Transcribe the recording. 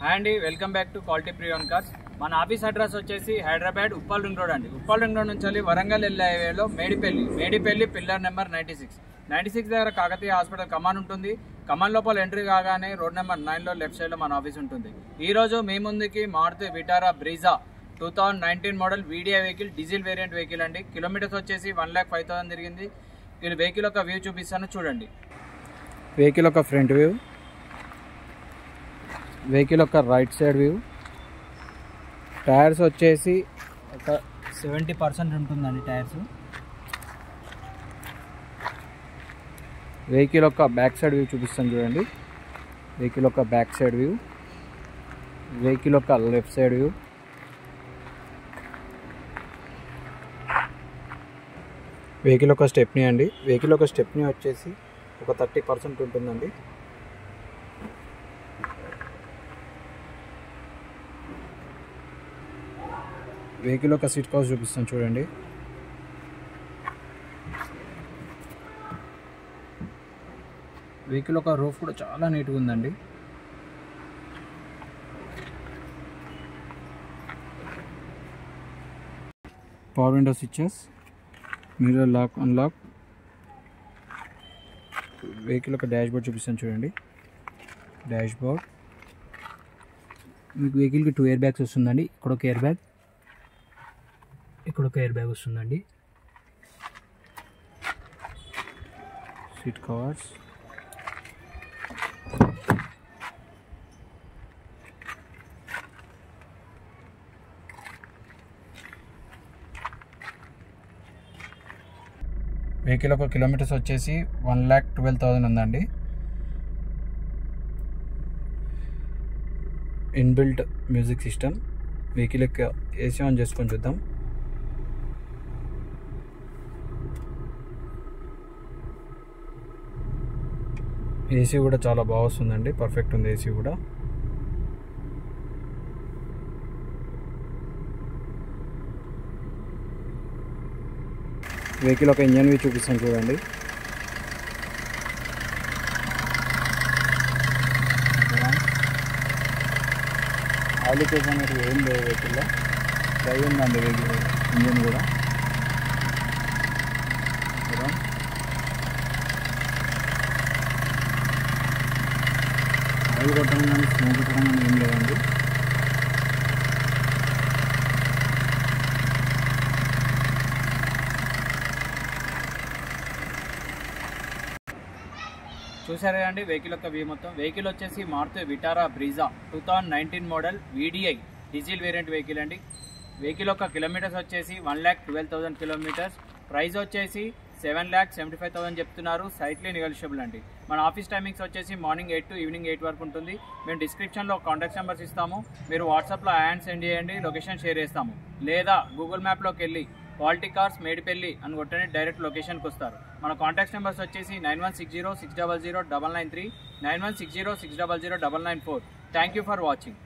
Hi అండి, welcome back to quality Priyan cars. మన office address వచ్చేసి హైదరాబాద్ ఉప్పల్ రింగ్ రోడ్ అండి. ఉప్పల్ రింగ్ రోడ్ నుంచి వరంగల్ వెళ్ళే హైవేలో మేడిపల్లి పిల్లర్ నెంబర్ 96 దగ్గర కాకతీయ హాస్పిటల్ కమాన్ ఉంటుంది. కమాన్ లోపల ఎంట్రీ కాగానే రోడ్ నెంబర్ 9లో లెఫ్ట్ సైడ్ లో మన ఆఫీస్ ఉంటుంది. ఈ రోజు మీ ముందుకి Maruti Vitara Brezza 2019 model video vehicle, diesel variant vehicle అండి. కిలోమీటర్స్ వచ్చేసి 1,05,000 తిరిగింది. వెహికల్ యొక్క వ్యూ చూపిస్తాను చూడండి. వెహికల్ యొక్క ఫ్రంట్ వ్యూ, వెహికల్ యొక్క రైట్ సైడ్ వ్యూ. టైర్స్ వచ్చేసి ఒక 70% ఉంటుందండి టైర్స్. వెహికల్ యొక్క బ్యాక్ సైడ్ వ్యూ చూపిస్తాను చూడండి. వెహికల్ యొక్క బ్యాక్ సైడ్ వ్యూ, వెహికల్ యొక్క లెఫ్ట్ సైడ్ వ్యూ. వెహికల్ యొక్క స్టెప్నీ అండి. వెహికల్ యొక్క స్టెప్నీ వచ్చేసి ఒక 30% ఉంటుందండి. వెహికల్ యొక్క సీట్ కవర్స్ చూపిస్తాను చూడండి. వెహికల్ యొక్క రూఫ్ కూడా చాలా నీట్గా ఉందండి. Power window switches, mirror lock unlock. Vehicle యొక్క డాష్ బోర్డ్ చూపిస్తాను చూడండి. డాష్ బోర్డ్ మీకు వెహికల్కి 2 ఎయిర్ బ్యాగ్స్ వస్తుందండి. ఇక్కడ ఒక ఎయిర్ బ్యాగ్, ఇక్కడ ఒక ఎయిర్ బ్యాగ్ వస్తుందండి. సీట్ కవర్స్, వెహికల్ ఒక కిలోమీటర్స్ వచ్చేసి 1,12,000 ఉందండి. Inbuilt music system. వెహికల్ యొక్క ఏసీ ఆన్ చేసుకొని చూద్దాం. ఏసీ కూడా చాలా బాగా వస్తుందండి, పర్ఫెక్ట్ ఉంది ఏసీ కూడా. వెహికల్ ఒక ఇంజన్ వ్యూ చూపిస్తాను చూడండి. ఆయిల్ లీకేజ్ అనేది ఏం లేదు వెహికల్లో, డ్రై ఉందండి వెహికల్ ఇంజన్ కూడా. ఆయిల్ కొట్టడం కానీ స్మోక్ కొట్టడం కానీ ఏం లేదండి. చూసారు కదండి వెహికల్ యొక్క వ్యూ మొత్తం. వెహికల్ వచ్చేసి Maruti Vitara Brezza 2019 model VDI diesel variant vehicle అండి. వెహికల్ యొక్క కిలోమీటర్స్ వచ్చేసి 1,12,000 కిలోమీటర్స్. ప్రైస్ వచ్చేసి 7,75,000 చెప్తున్నారు. సైట్లీ నెగోషియబుల్ అండి. మన ఆఫీస్ టైమింగ్స్ వచ్చేసి మార్నింగ్ 8 to ఈవినింగ్ 8 వరకు ఉంటుంది. మేము డిస్క్రిప్షన్లో కాంటాక్ట్ నెంబర్స్ ఇస్తాము. మీరు వాట్సాప్లో యాడ్ సెండ్ చేయండి, లొకేషన్ షేర్ చేస్తాము. లేదా గూగుల్ మ్యాప్లోకి వెళ్ళి క్వాలిటీ కార్స్ మేడిపల్లి అని కొట్టండి, డైరెక్ట్ లొకేషన్కి వస్తారు. మన కాంటాక్ట్ నెంబర్స్ వచ్చేసి 9160 600 993, 9160 600 994. Thank you for watching.